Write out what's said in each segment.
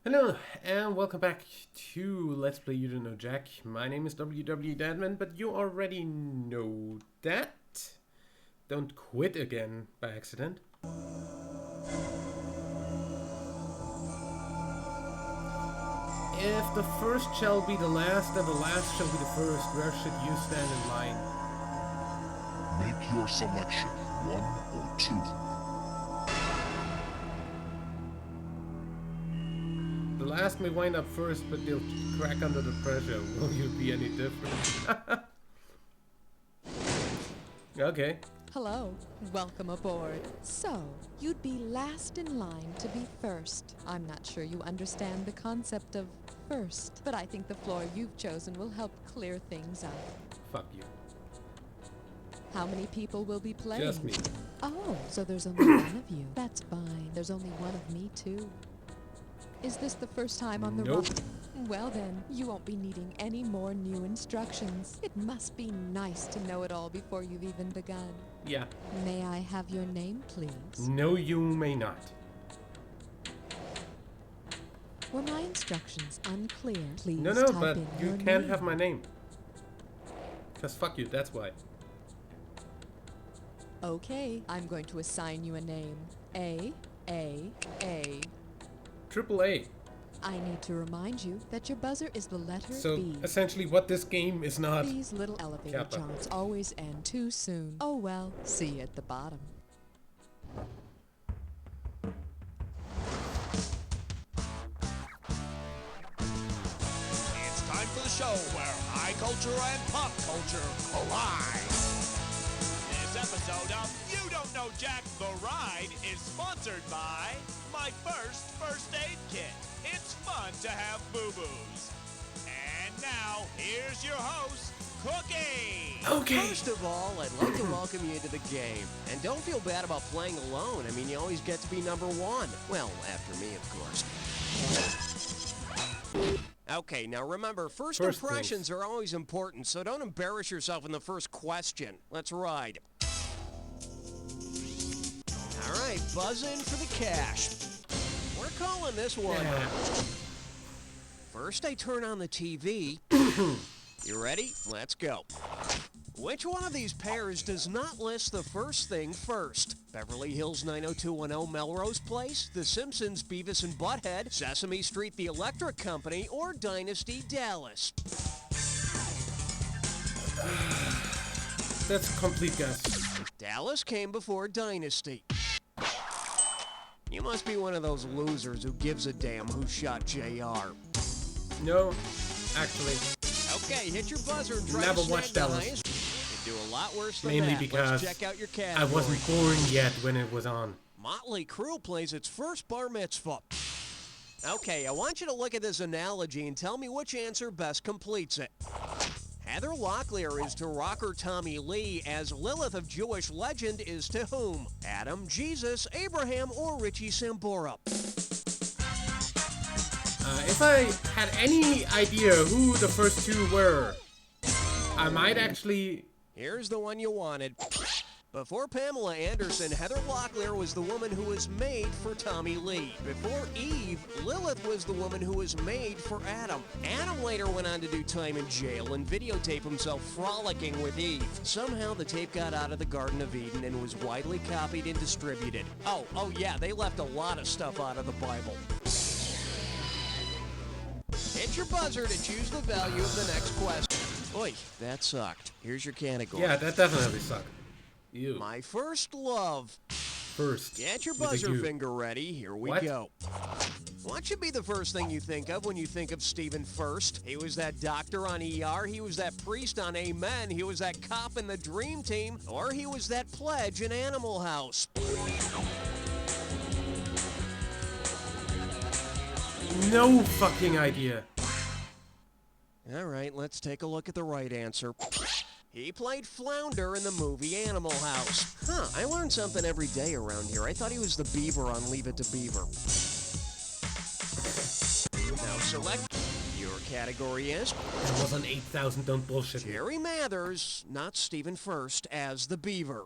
Hello, and welcome back to Let's Play You Don't Know Jack. My name is WW Dadman, but you already know that. Don't quit again by accident. If the first shall be the last, and the last shall be the first, where should you stand in line? Make your selection, 1 or 2. The last may wind up first, but they'll crack under the pressure. Will you be any different? Okay. Hello, welcome aboard. So, you'd be last in line to be first. I'm not sure you understand the concept of first, but I think the floor you've chosen will help clear things up. Fuck you. How many people will be playing? Just me. Oh, so there's only one of you. That's fine. There's only one of me, too. Is this the first time on the Nope. run? Well then, you won't be needing any more new instructions. It must be nice to know it all before you've even begun. Yeah. May I have your name, please? No, you may not. Were my instructions unclear? Please No, type but in you your can't name. have my name. Cause fuck you, that's why. Okay, I'm going to assign you a name. A. Triple A. I need to remind you that your buzzer is the letter So B. essentially what this game is not. These little elevator Kappa. jaunts always end too soon. Oh well, see you at the bottom. It's time for the show where high culture and pop culture collide. This episode of You Don't Know Jack the Ride is sponsored by My First Aid Kit. It's fun to have boo-boos. And now, here's your host, Cookie. Okay. First of all, I'd like to welcome you into the game. And don't feel bad about playing alone. I mean, you always get to be number one. Well, after me, of course. Okay, now remember, first impressions are always important, so don't embarrass yourself in the first question. Let's ride. All right, buzz in for the cash. We're calling this one. Yeah. First, I turn on the TV. You ready? Let's go. Which one of these pairs does not list the first thing first? Beverly Hills 90210 Melrose Place, The Simpsons Beavis and Butthead, Sesame Street The Electric Company, or Dynasty Dallas? That's a complete guess. Dallas came before Dynasty. You must be one of those losers who gives a damn who shot JR. No, actually. Okay, hit your buzzer and try Never to watched snag the Dallas. highest. You'd do a lot worse than Mainly that. because Let's check out your I category. wasn't born yet when it was on. Motley Crue plays its first bar mitzvah. Okay, I want you to look at this analogy and tell me which answer best completes it. Heather Locklear is to rocker Tommy Lee as Lilith of Jewish legend is to whom? Adam, Jesus, Abraham, or Richie Sambora? If I had any idea who the first two were, I might actually... Here's the one you wanted. Before Pamela Anderson, Heather Locklear was the woman who was made for Tommy Lee. Before Eve, Lilith was the woman who was made for Adam. Adam later went on to do time in jail and videotape himself frolicking with Eve. Somehow the tape got out of the Garden of Eden and was widely copied and distributed. Oh yeah, they left a lot of stuff out of the Bible. Hit your buzzer to choose the value of the next question. Oi, that sucked. Here's your category. Yeah, that definitely sucked. You. My first love. First. Get your with a buzzer U. finger ready. Here we What? go. What should be the first thing you think of when you think of Stephen First? He was that doctor on ER. He was that priest on Amen. He was that cop in the Dream Team. Or he was that pledge in Animal House. No fucking idea. All right, let's take a look at the right answer. He played Flounder in the movie Animal House. Huh, I learn something every day around here. I thought he was the beaver on Leave It to Beaver. Now select your category is It was an 8,000, don't bullshit me. Jerry Mathers, not Stephen First, as the beaver.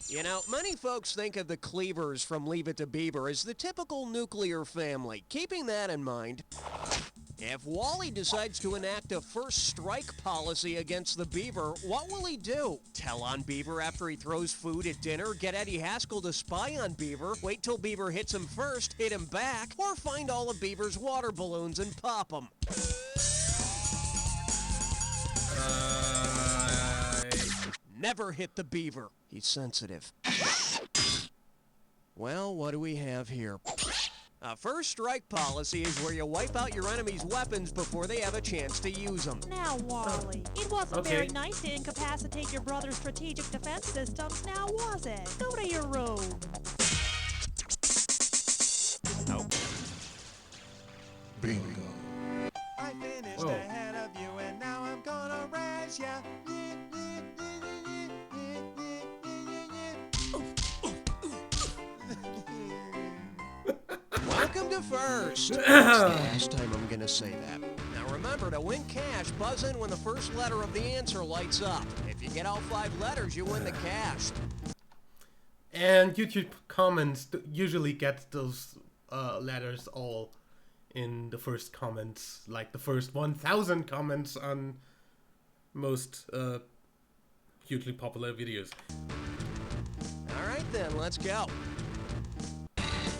You know, many folks think of the Cleavers from Leave It to Beaver as the typical nuclear family. Keeping that in mind, if Wally decides to enact a first strike policy against the Beaver, what will he do? Tell on Beaver after he throws food at dinner? Get Eddie Haskell to spy on Beaver? Wait till Beaver hits him first, hit him back? Or find all of Beaver's water balloons and pop them? Never hit the Beaver. He's sensitive. Well, what do we have here? A first strike policy is where you wipe out your enemy's weapons before they have a chance to use them. Now, Wally, it wasn't very nice to incapacitate your brother's strategic defense systems, now was it? Go to your room. Nope. Bingo. I finished Whoa. ahead of you and now I'm gonna race ya. Welcome to first. It's the last time I'm gonna say that. Now remember, to win cash, buzz in when the first letter of the answer lights up. If you get all 5 letters, you win the cash. And YouTube comments usually get those letters all in the first comments, like the first 1,000 comments on most hugely popular videos. All right then, let's go.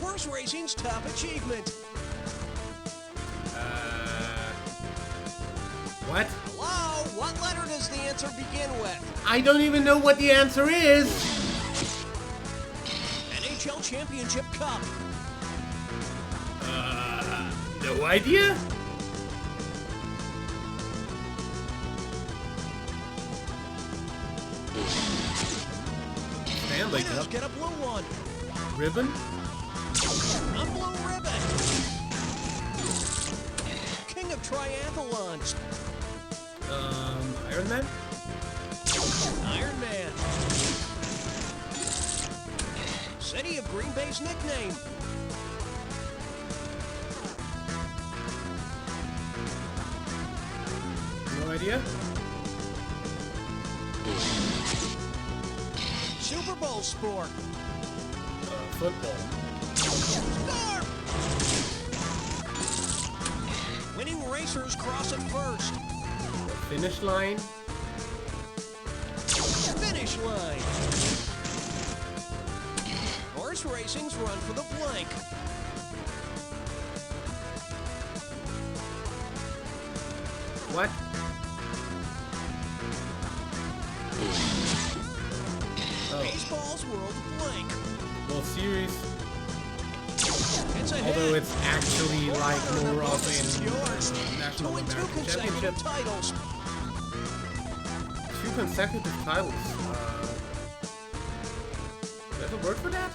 Horse racing's top achievement. What? Hello? What letter does the answer begin with? I don't even know what the answer is! NHL Championship Cup. No idea? Stanley Winners Cup. get a blue one. Ribbon? A blue ribbon. King of triathlons. Iron Man? Iron Man. City of Green Bay's nickname. No idea? Super Bowl sport. Football. Score! Winning racers cross at first. Finish line? Finish line. Horse racing's run for the blank. What? Oh, Baseball's world blank. World Series. It's a Although hit. it's actually like Runner-up more bonus is often yours. National To win 2 American consecutive Championship. titles. 2 consecutive titles. There's a word for that?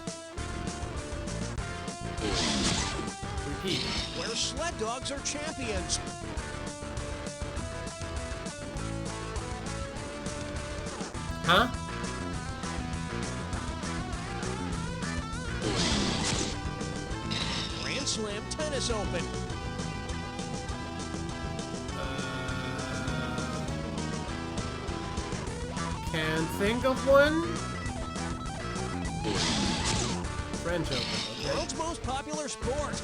Repeat. Where sled dogs are champions. Huh? Grand Slam Tennis Open. Can't think of one. French Open. Okay. World's most popular sport.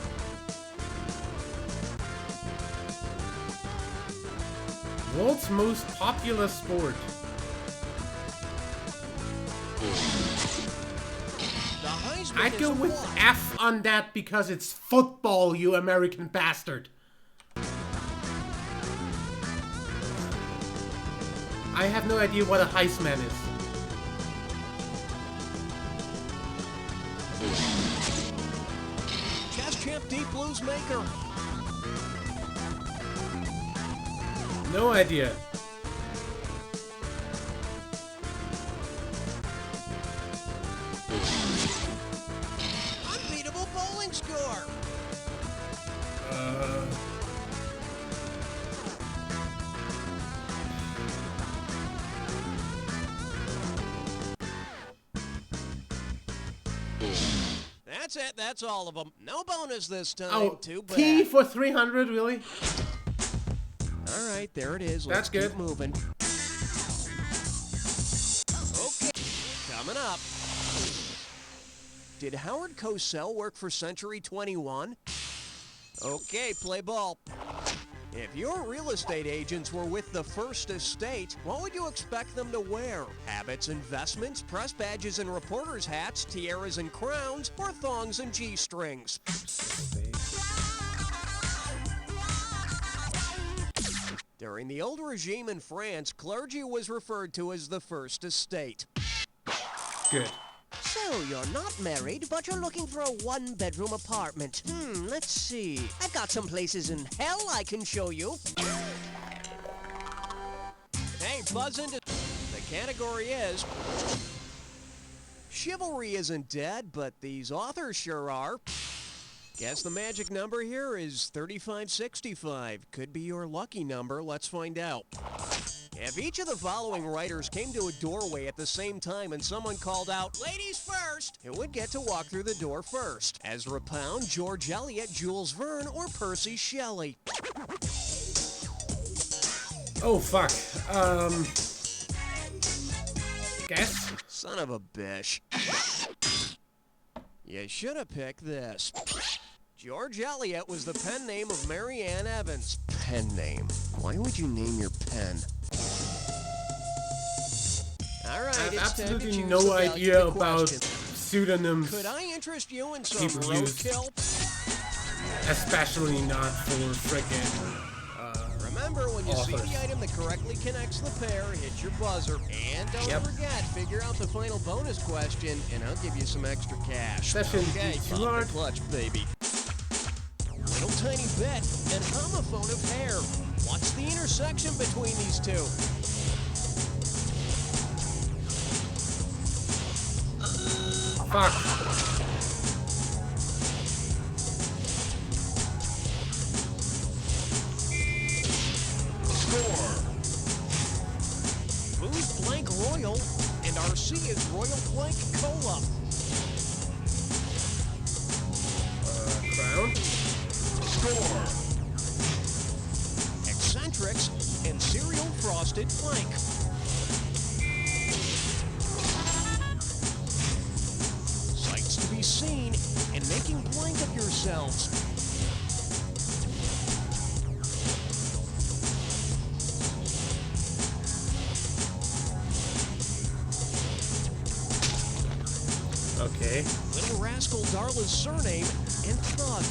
World's most popular sport. The Heisman I'd go is with what? F on that because it's football, you American bastard. I have no idea what a Heisman is. Chess champ Deep Blues maker. No idea. Unbeatable bowling score. That's it. That's all of them. No bonus this time. Oh, Too bad. T for 300, really? All right, there it is. That's Let's good. keep moving. Okay, coming up. Did Howard Cosell work for Century 21? Okay, play ball. If your real estate agents were with the First Estate, what would you expect them to wear? Habits and vestments, press badges and reporters' hats, tiaras and crowns, or thongs and G-strings? During the old regime in France, clergy was referred to as the First Estate. Good. So, you're not married, but you're looking for a one-bedroom apartment. Let's see. I've got some places in hell I can show you. Hey, buzz into... The category is... Chivalry isn't dead, but these authors sure are. Guess the magic number here is 3565. Could be your lucky number. Let's find out. If each of the following writers came to a doorway at the same time and someone called out, "Ladies first," who would get to walk through the door first? Ezra Pound, George Eliot, Jules Verne, or Percy Shelley? Oh, fuck. Guess? Son of a bitch. You should have picked this. George Eliot was the pen name of Mary Ann Evans. Pen name. Why would you name your pen? All right, I have it's time to absolutely choose no the value idea of the about question. pseudonyms, Could I interest you in some people use. roadkill? especially not for frickin' Remember, when you see authors. the item that correctly connects the pair, hit your buzzer. And don't forget, figure out the final bonus question, and I'll give you some extra cash. Session Okay, too pop the hard. clutch, baby. Little tiny bit, and homophone of hair. What's the intersection between these two? Fuck. Score! Booze Blank Royal, and RC is Royal Blank Cola. Crown? Score! Eccentrics, and Cereal Frosted Blank. Sights to be seen, and making blank of yourselves. Okay. Little Rascal Darla's surname, and Thug.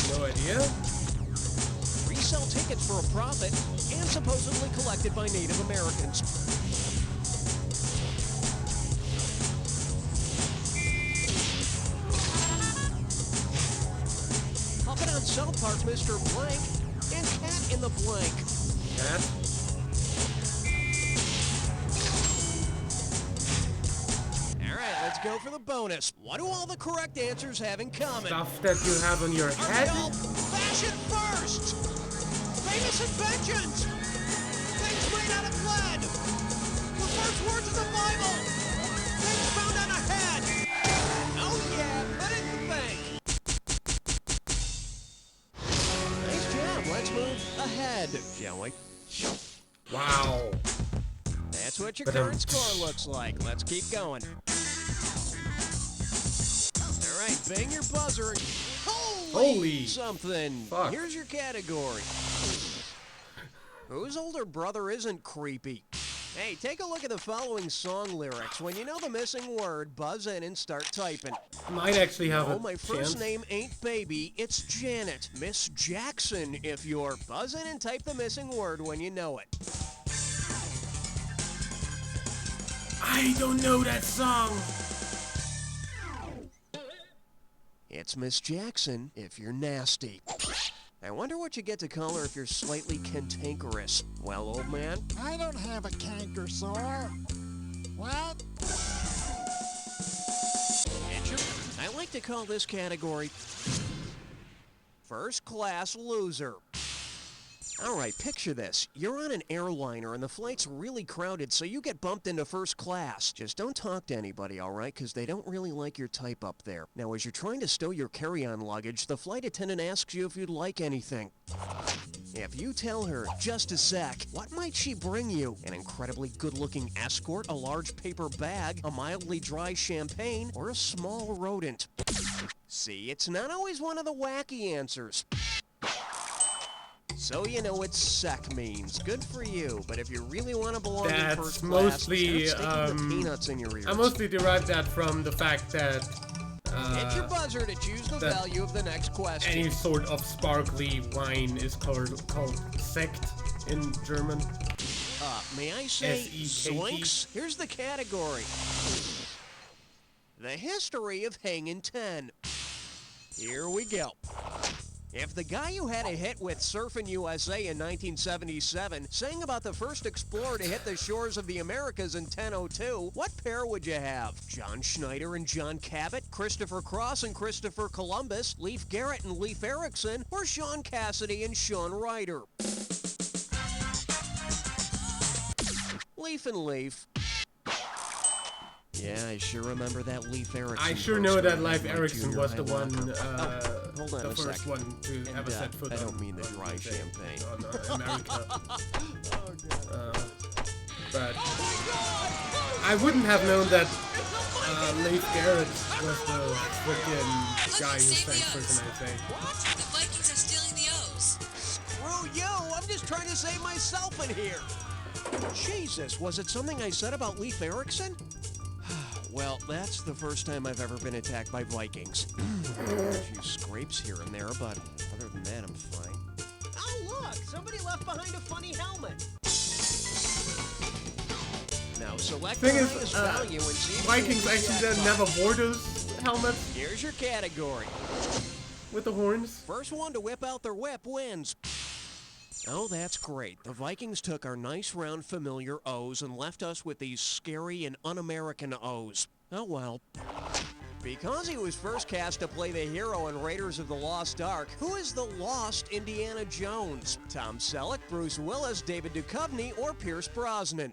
No idea. Resell tickets for a profit, and supposedly collected by Native Americans. Puppet on South Park, Mr. Blank, and Cat in the Blank. Cat? All right, let's go for the bonus. What do all the correct answers have in common? Stuff that you have on your head? Ariel, fashion first! Famous inventions! Things made out of lead! The first words of the Bible! Things found on a head! Oh yeah, put it in the bank! Nice job, let's move ahead, shall we? Wow. That's what your But, current score looks like. Let's keep going. All right, bang your buzzer. And Holy something. fuck. Here's your category. Whose older brother isn't creepy? Hey, take a look at the following song lyrics. When you know the missing word, buzz in and start typing. Might actually have Oh, a my chance. first name ain't Baby, it's Janet. Miss Jackson, if you're. Buzz in and type the missing word when you know it. I don't know that song. It's Miss Jackson if you're nasty. I wonder what you get to call her if you're slightly cantankerous. Well, old man? I don't have a canker sore. What? Mitchum? I like to call this category First Class Loser. Alright, picture this. You're on an airliner and the flight's really crowded, so you get bumped into first class. Just don't talk to anybody, alright? Because they don't really like your type up there. Now, as you're trying to stow your carry-on luggage, the flight attendant asks you if you'd like anything. If you tell her, just a sec, what might she bring you? An incredibly good-looking escort, a large paper bag, a mildly dry champagne, or a small rodent? See, it's not always one of the wacky answers. So you know what sec means. Good for you, but if you really want to belong in That's first mostly, class, start sticking the peanuts in your ears. I mostly derived that from the fact that Hit your buzzer to choose the value of the next question. any sort of sparkly wine is called Sekt in German. May I say S-E-K-T? Zoinks? Here's the category. The history of hanging 10. Here we go. If the guy you had a hit with Surfing USA in 1977 sang about the first explorer to hit the shores of the Americas in 1002, what pair would you have? John Schneider and John Cabot, Christopher Cross and Christopher Columbus, Leif Garrett and Leif Erikson, or Sean Cassidy and Sean Ryder? Leif and Leif. Yeah, I sure remember that Leif Erikson. I sure know that Leif my Erikson junior was the high one, locker. Hold on the a first second. one to And, ever set foot I on. don't mean the dry champagne. On America. But I wouldn't have known that Leif Garrett was the freaking guy who sang Surfing USA. The Vikings are stealing the O's. Screw you! I'm just trying to save myself in here. Jesus, was it something I said about Leif Erikson? Well, that's the first time I've ever been attacked by Vikings. A few scrapes here and there, but other than that, I'm fine. Oh, look! Somebody left behind a funny helmet. Now, select the Thing is, highest value and see if you Vikings win the actually jackpot. never wore those helmets Here's your category. with the horns. First one to whip out their whip wins. Oh, that's great. The Vikings took our nice, round, familiar O's and left us with these scary and un-American O's. Oh, well. Because he was first cast to play the hero in Raiders of the Lost Ark, who is the lost Indiana Jones? Tom Selleck, Bruce Willis, David Duchovny, or Pierce Brosnan?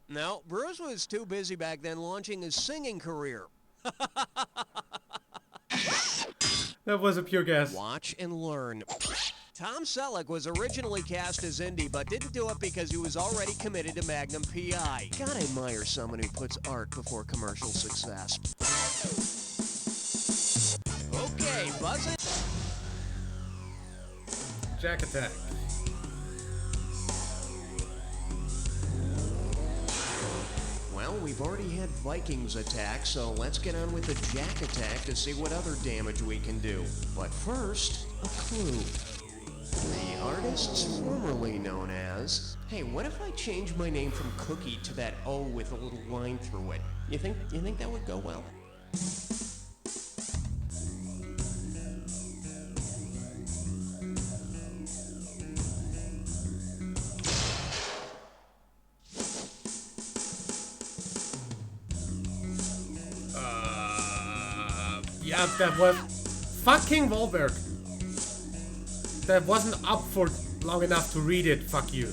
No, Bruce was too busy back then launching his singing career. That was a pure guess. Watch and learn. Tom Selleck was originally cast as Indy, but didn't do it because he was already committed to Magnum P.I. Gotta admire someone who puts art before commercial success. Okay, buzz it. Jack Attack. Well, we've already had Vikings attack, so let's get on with the Jack Attack to see what other damage we can do. But first, a clue. The artists formerly known as... Hey, what if I change my name from Cookie to that O with a little line through it? You think that would go well? Yeah, that was fucking Wahlberg. That wasn't up for long enough to read it, fuck you.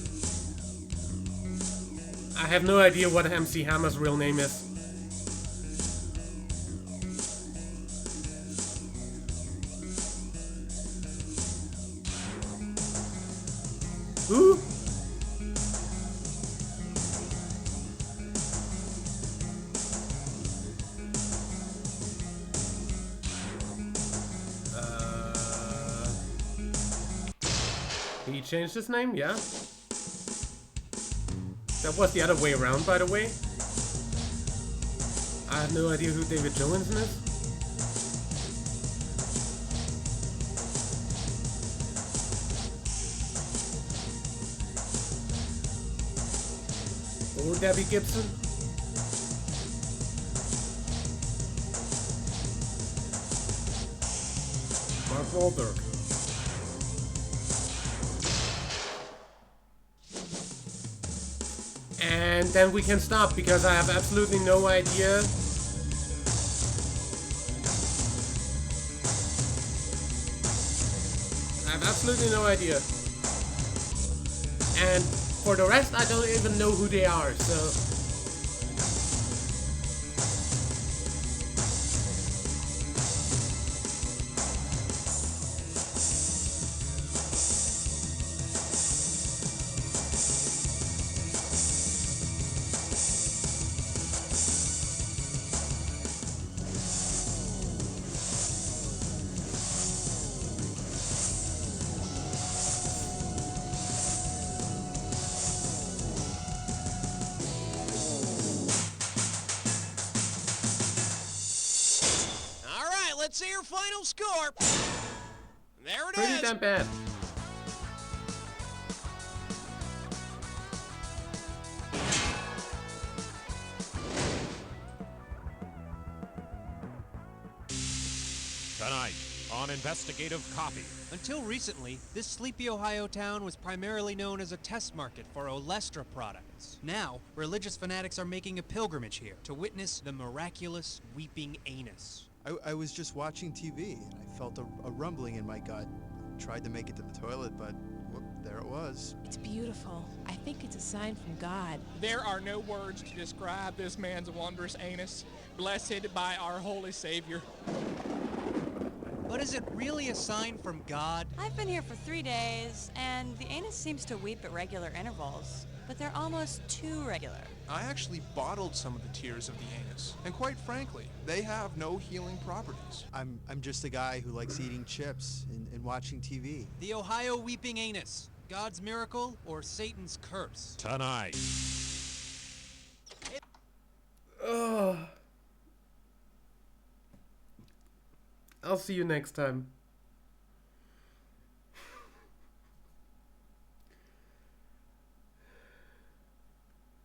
I have no idea what MC Hammer's real name is. Who? He changed his name, yeah? That was the other way around, by the way. I have no idea who David Johansen is. Or Debbie Gibson. Mark Wahlberg. And then we can stop because I have absolutely no idea. Absolutely no idea. And for the rest, I don't even know who they are, so... Let's see your final score. There it Pretty is. damn bad. Tonight on Investigative Copy. Until recently, this sleepy Ohio town was primarily known as a test market for Olestra products. Now, religious fanatics are making a pilgrimage here to witness the miraculous weeping anus. I was just watching TV and I felt a rumbling in my gut. Tried to make it to the toilet, but whoop, there it was. It's beautiful. I think it's a sign from God. There are no words to describe this man's wondrous anus, blessed by our holy Savior. But is it really a sign from God? I've been here for 3 days, and the anus seems to weep at regular intervals, but they're almost too regular. I actually bottled some of the tears of the anus, and quite frankly, they have no healing properties. I'm just a guy who likes eating chips and watching TV. The Ohio weeping anus. God's miracle or Satan's curse? Tonight. I'll see you next time.